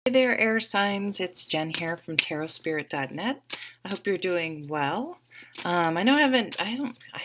Hey there, air signs. It's Jen here from tarotspirit.net. I hope you're doing well. I know I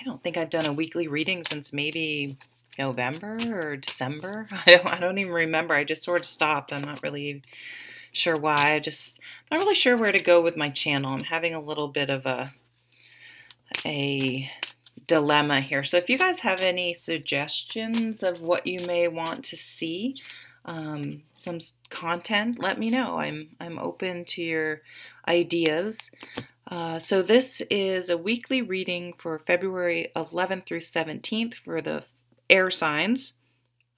don't think I've done a weekly reading since maybe November or December. I don't even remember. I just sort of stopped. I'm not really sure why. Not really sure where to go with my channel. I'm having a little bit of a dilemma here. So if you guys have any suggestions of what you may want to see, some content, let me know. I'm open to your ideas. So this is a weekly reading for February 11th through 17th for the air signs.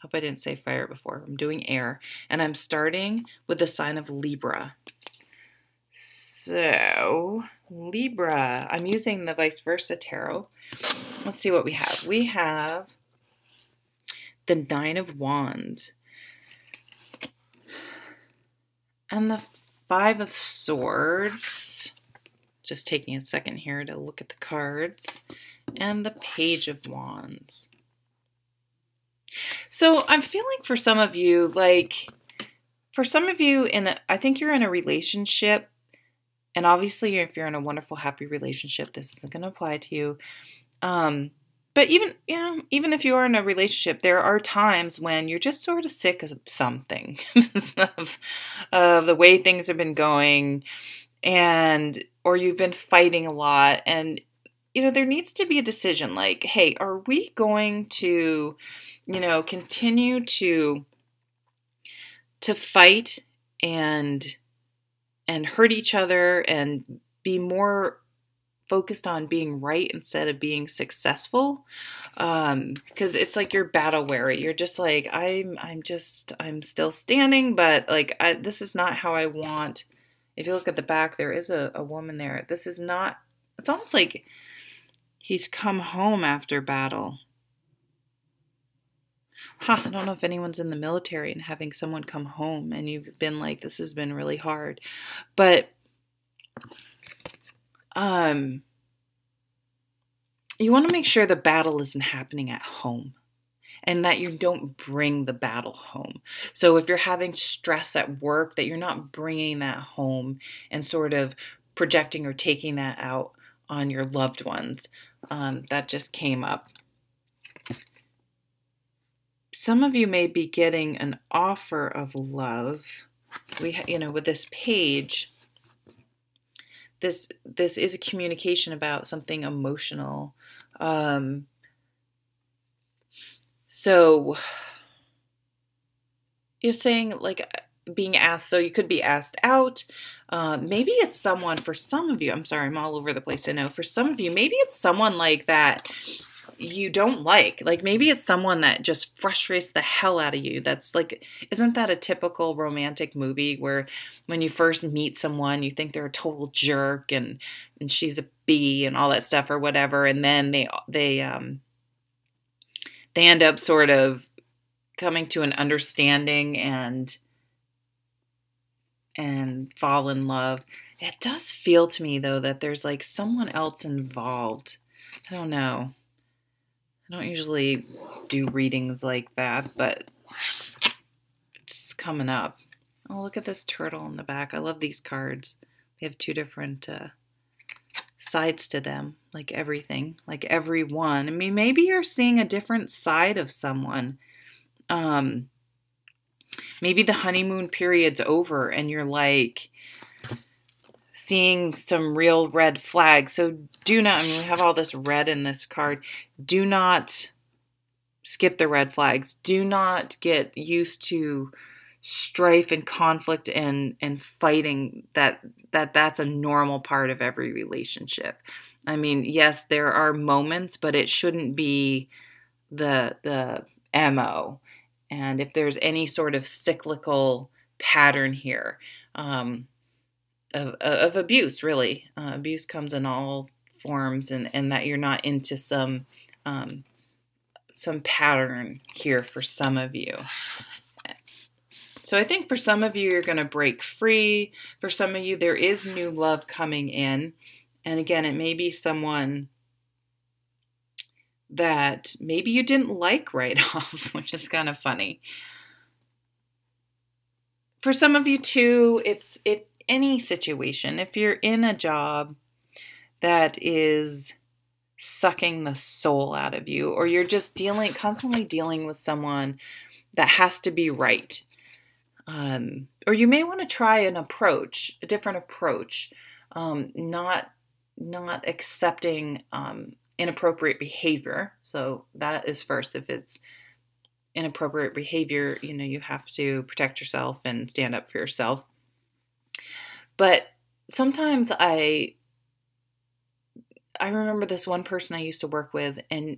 Hope I didn't say fire before. I'm doing air, and I'm starting with the sign of Libra. So Libra, I'm using the Vicevesra tarot. Let's see what we have. We have the Nine of Wands and the Five of Swords. Just taking a second here to look at the cards. And the Page of Wands. So I'm feeling for some of you, I think you're in a relationship. And obviously, if you're in a wonderful, happy relationship, this isn't going to apply to you. But even if you are in a relationship, there are times when you're just sort of sick of something, of the way things have been going, or you've been fighting a lot, and there needs to be a decision. Like, hey, are we going to, continue to fight and hurt each other and be more focused on being right instead of being successful? Because it's like you're battle weary. You're just like, I'm still standing, but this is not how I want. If you look at the back, there is a woman there. This is not, it's almost like he's come home after battle. I don't know if anyone's in the military and having someone come home and you've been like, this has been really hard. But you want to make sure the battle isn't happening at home and that you don't bring the battle home. So if you're having stress at work, that you're not bringing that home and sort of projecting or taking that out on your loved ones. That just came up. Some of you may be getting an offer of love. With this page, this is a communication about something emotional. So you're saying being asked, so you could be asked out. Maybe it's someone, for some of you, I'm sorry, I'm all over the place, I know. For some of you, maybe it's someone like that you don't like. Maybe it's someone that just frustrates the hell out of you. That's isn't that a typical romantic movie where when you first meet someone, you think they're a total jerk and she's a bee and all that stuff or whatever, and then they end up sort of coming to an understanding and fall in love. It does feel to me though that there's someone else involved. I don't know. I don't usually do readings like that, but it's coming up. Oh, look at this turtle in the back. I love these cards. They have two different sides to them, like everything, like everyone. I mean, maybe you're seeing a different side of someone. Maybe the honeymoon period's over and you're seeing some real red flags. So do not, we have all this red in this card. Do not skip the red flags. Do not get used to strife and conflict and fighting. That's a normal part of every relationship. I mean, yes, there are moments, but it shouldn't be the MO. And if there's any sort of cyclical pattern here, of abuse, really. Abuse comes in all forms, and that you're not into some pattern here for some of you. So I think for some of you, you're going to break free. For some of you, there is new love coming in. And again, it may be someone that maybe you didn't like right off, which is kind of funny. For some of you too, it's any situation. If you're in a job that is sucking the soul out of you, or you're just constantly dealing with someone that has to be right, or you may want to try a different approach, not accepting inappropriate behavior. So that is first. If it's inappropriate behavior, you have to protect yourself and stand up for yourself. But sometimes I remember this one person I used to work with, and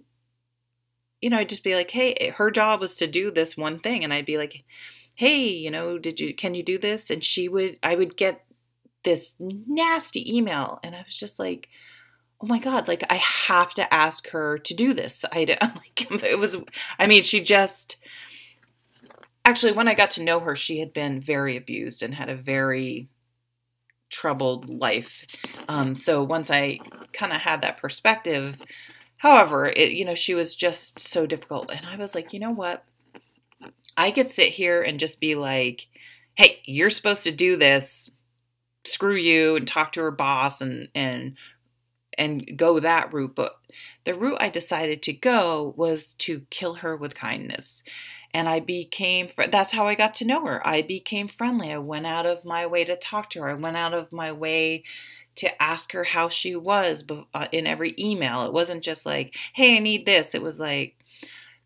I'd just be like, hey, her job was to do this one thing, and I'd be like, hey, can you do this? And I would get this nasty email, and I was just like, oh my God, like I have to ask her to do this. Actually, when I got to know her, she had been very abused and had a very troubled life. So once I kind of had that perspective, however, she was just so difficult. And I was like, you know what? I could sit here and just be like, hey, you're supposed to do this. Screw you, and talk to her boss and go that route. But the route I decided to go was to kill her with kindness. And that's how I got to know her. I became friendly. I went out of my way to talk to her. I went out of my way to ask her how she was in every email. It wasn't just like, hey, I need this. It was like,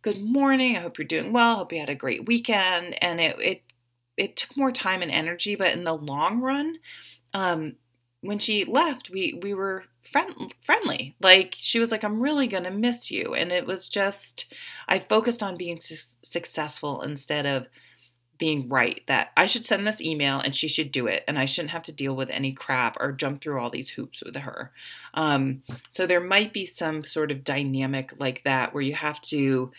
good morning. I hope you're doing well. I hope you had a great weekend. And it took more time and energy, but in the long run, when she left, we were friendly. Like, she was like, I'm really going to miss you. And it was just, I focused on being successful instead of being right, that I should send this email and she should do it. And I shouldn't have to deal with any crap or jump through all these hoops with her. So there might be some sort of dynamic like that where you have to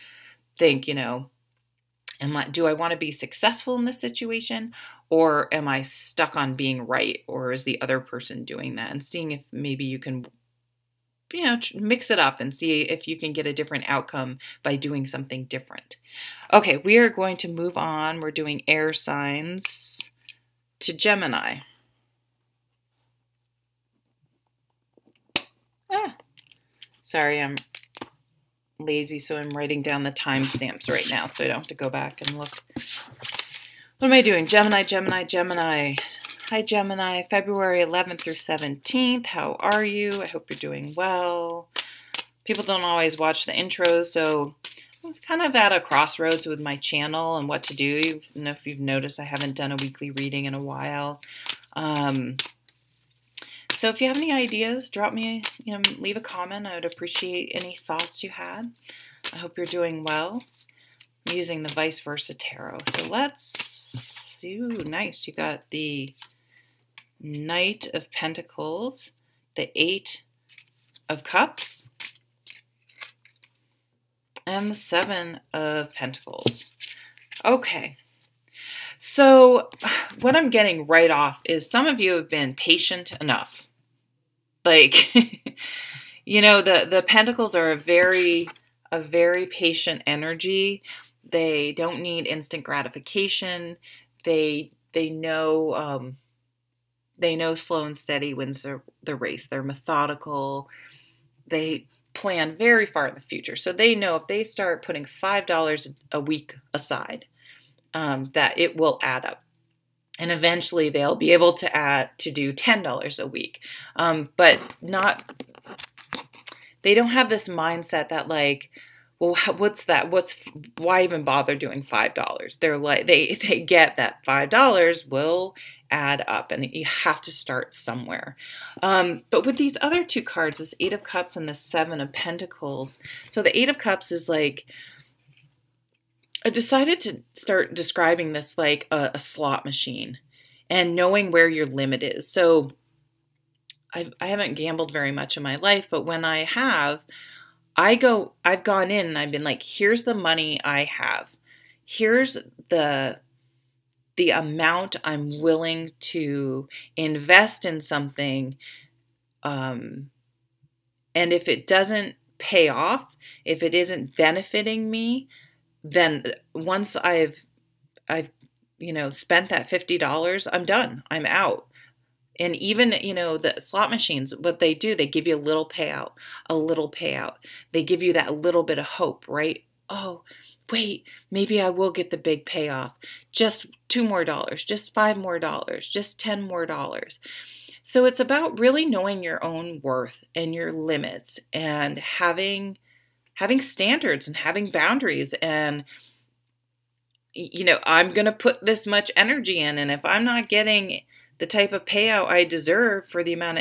think, do I want to be successful in this situation, or am I stuck on being right, or is the other person doing that? And seeing if maybe you can, mix it up and see if you can get a different outcome by doing something different. Okay, we are going to move on. We're doing air signs to Gemini. Sorry, I'm lazy, so I'm writing down the timestamps right now so I don't have to go back and look. What am I doing? Gemini. Hi, Gemini. February 11th through 17th. How are you? I hope you're doing well. People don't always watch the intros, so I'm kind of at a crossroads with my channel and what to do. If you've noticed, I haven't done a weekly reading in a while. So if you have any ideas, drop me, leave a comment. I would appreciate any thoughts you had. I hope you're doing well. I'm using the Vicevesra tarot. So let's do, nice. You got the Knight of Pentacles, the 8 of Cups, and the 7 of Pentacles. Okay. So what I'm getting right off is some of you have been patient enough. Like, the Pentacles are a very patient energy. They don't need instant gratification. They know slow and steady wins the race. They're methodical. They plan very far in the future. So they know if they start putting $5 a week aside, that it will add up. And eventually they'll be able to do $10 a week. But they don't have this mindset that like, well, what's that? Why even bother doing $5? They're like, they get that $5 will add up, and you have to start somewhere. But with these other two cards, this 8 of Cups and the 7 of Pentacles. So the 8 of Cups is like, I decided to start describing this like a slot machine and knowing where your limit is. So I haven't gambled very much in my life, but when I have, I've gone in and I've been like, here's the money I have. Here's the amount I'm willing to invest in something. And if it doesn't pay off, if it isn't benefiting me, then once I've spent that $50, I'm done. I'm out. And even, the slot machines, what they do, they give you a little payout, a little payout. They give you that little bit of hope, right? Oh, wait, maybe I will get the big payoff. Just $2 more, just $5 more, just $10 more. So it's about really knowing your own worth and your limits and having standards and having boundaries. And I'm going to put this much energy in, and if I'm not getting the type of payout I deserve for the amount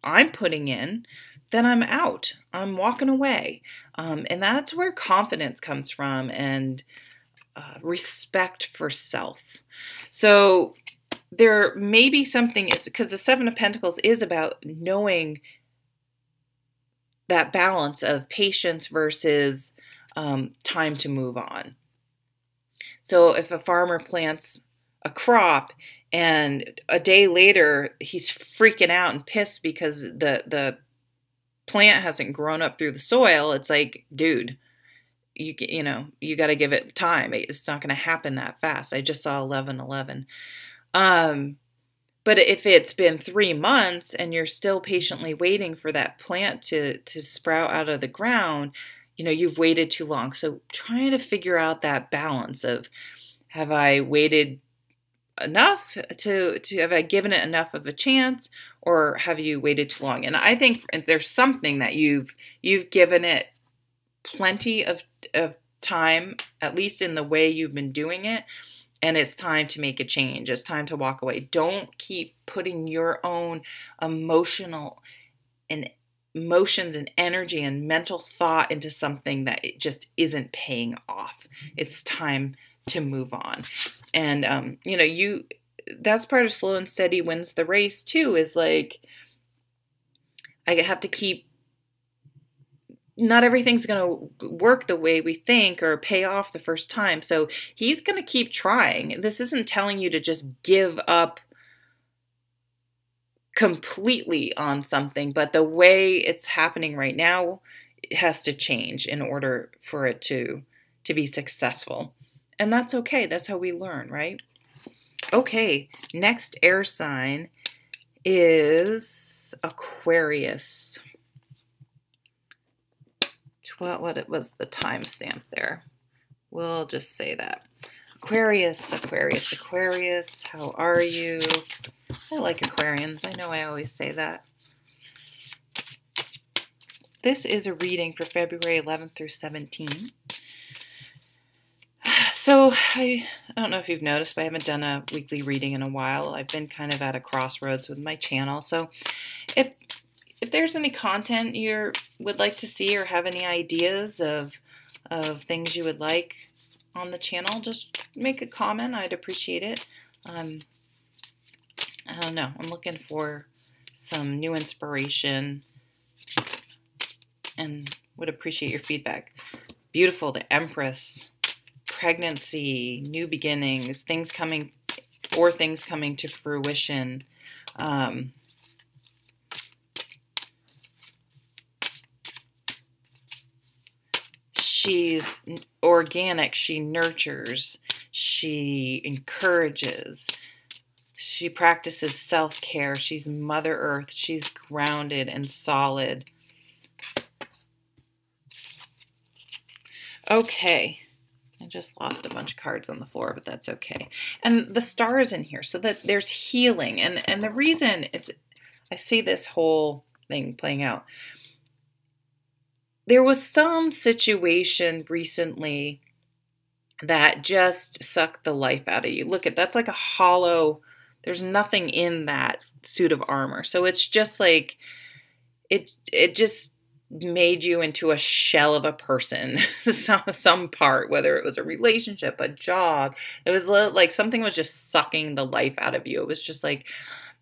I'm putting in, then I'm out. I'm walking away. And that's where confidence comes from, and respect for self. So there may be something, because the Seven of Pentacles is about knowing that balance of patience versus time to move on. So if a farmer plants a crop and a day later he's freaking out and pissed because the plant hasn't grown up through the soil, it's like, dude, you got to give it time. It's not going to happen that fast. I just saw 11:11. But if it's been 3 months and you're still patiently waiting for that plant to sprout out of the ground, you've waited too long. So trying to figure out that balance of, have I waited enough have I given it enough of a chance, or have you waited too long? And I think there's something that you've given it plenty of time, at least in the way you've been doing it. And it's time to make a change. It's time to walk away. Don't keep putting your own emotions and energy and mental thought into something that it just isn't paying off. It's time to move on. And, that's part of slow and steady wins the race too, is like, I have to keep, not everything's going to work the way we think or pay off the first time. So he's going to keep trying. This isn't telling you to just give up completely on something, but the way it's happening right now, it has to change in order for it to be successful. And that's okay. That's how we learn, right? Okay, next air sign is Aquarius. What it was the timestamp there. We'll just say that. Aquarius, how are you? I like Aquarians. I know I always say that. This is a reading for February 11th through 17th. So I don't know if you've noticed, but I haven't done a weekly reading in a while. I've been kind of at a crossroads with my channel. So if there's any content you would like to see or have any ideas of things you would like on the channel, just make a comment. I'd appreciate it. I don't know. I'm looking for some new inspiration and would appreciate your feedback. Beautiful, the Empress. Pregnancy, new beginnings, things coming to fruition. She's organic, she nurtures, she encourages, she practices self-care, she's Mother Earth, she's grounded and solid. Okay. I just lost a bunch of cards on the floor, but that's okay. And the star is in here so that there's healing. And the reason I see this whole thing playing out. There was some situation recently that just sucked the life out of you. Look, that's like a hollow, there's nothing in that suit of armor. So it's just like, it just made you into a shell of a person, some part, whether it was a relationship, a job. It was like something was just sucking the life out of you. It was just like,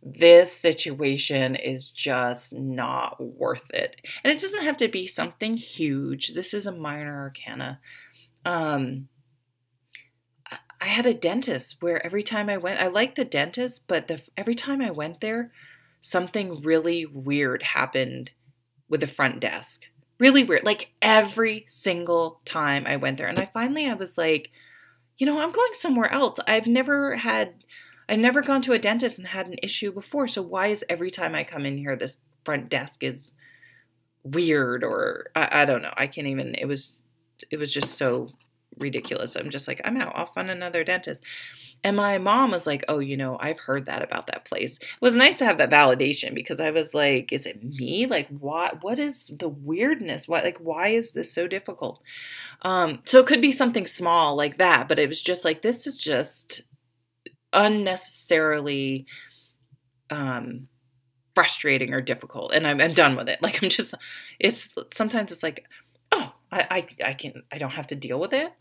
this situation is just not worth it. And it doesn't have to be something huge. This is a minor arcana. I had a dentist where every time I went, I liked the dentist, but every time I went there, something really weird happened with the front desk. Really weird. Like every single time I went there. And I was like, you know, I'm going somewhere else. I've never gone to a dentist and had an issue before. So why is every time I come in here, this front desk is weird, or I don't know. I can't even, it was just so ridiculous. I'm just like, I'm out. I'll find another dentist. And my mom was like, oh, you know, I've heard that about that place. It was nice to have that validation, because I was like, is it me? Like, what is the weirdness? Why is this so difficult? So it could be something small like that, but it was just like, this is just unnecessarily, frustrating or difficult. And I'm done with it. Like, sometimes it's like, oh, I don't have to deal with it.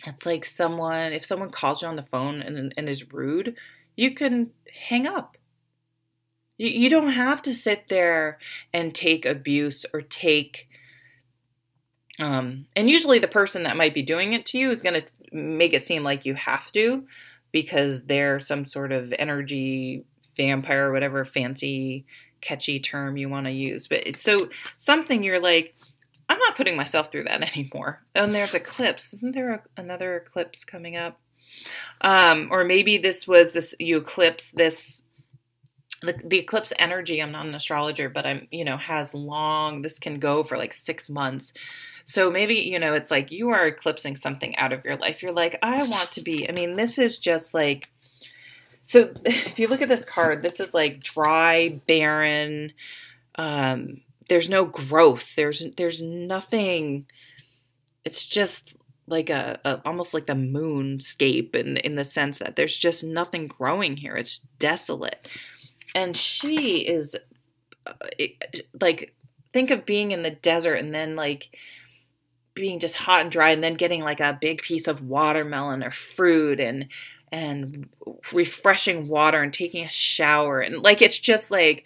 It's like if someone calls you on the phone and is rude, you can hang up. You don't have to sit there and take abuse or take, and usually the person that might be doing it to you is going to make it seem like you have to, because they're some sort of energy vampire, or whatever fancy, catchy term you want to use. But it's so something you're like, I'm not putting myself through that anymore. And there's eclipse. Isn't there another eclipse coming up? Or maybe you eclipse this, the eclipse energy. I'm not an astrologer, but this can go for like 6 months. So maybe, it's like you are eclipsing something out of your life. You're like, I want to be, this is just like, so if you look at this card, this is like dry, barren, there's no growth. There's nothing. It's just like almost like the moonscape in the sense that there's just nothing growing here. It's desolate. And she is like, think of being in the desert and then like being just hot and dry, and then getting like a big piece of watermelon or fruit and refreshing water and taking a shower, and like it's just like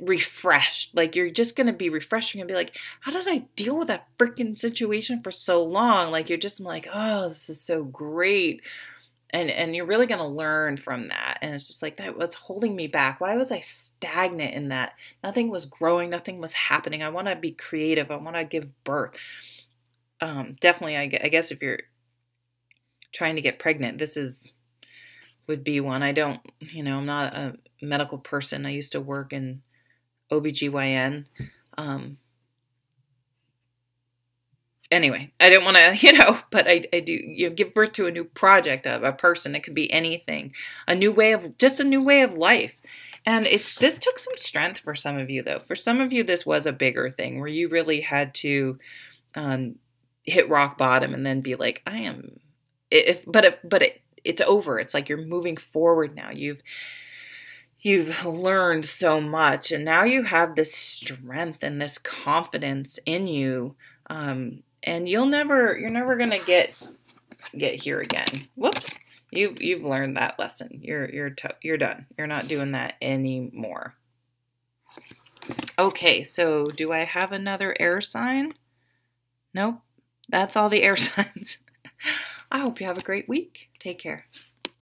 refreshed. Like you're just going to be refreshing and be like, how did I deal with that freaking situation for so long? Like you're just like, oh, this is so great. And you're really going to learn from that. And it's just like, that was holding me back. Why was I stagnant in that? Nothing was growing. Nothing was happening. I want to be creative. I want to give birth. Definitely, I guess if you're trying to get pregnant, would be one. I'm not a medical person. I used to work in OBGYN. Anyway, I don't want to, but I do, give birth to a new project of a person. It could be anything, a new way of life. And this took some strength for some of you though. For some of you, this was a bigger thing where you really had to, hit rock bottom and then be like, it's over. It's like you're moving forward now. You've learned so much, and now you have this strength and this confidence in you. And you're never gonna get here again. Whoops. You've learned that lesson. You're done. You're not doing that anymore. Okay, so do I have another air sign? Nope. That's all the air signs. I hope you have a great week. Take care.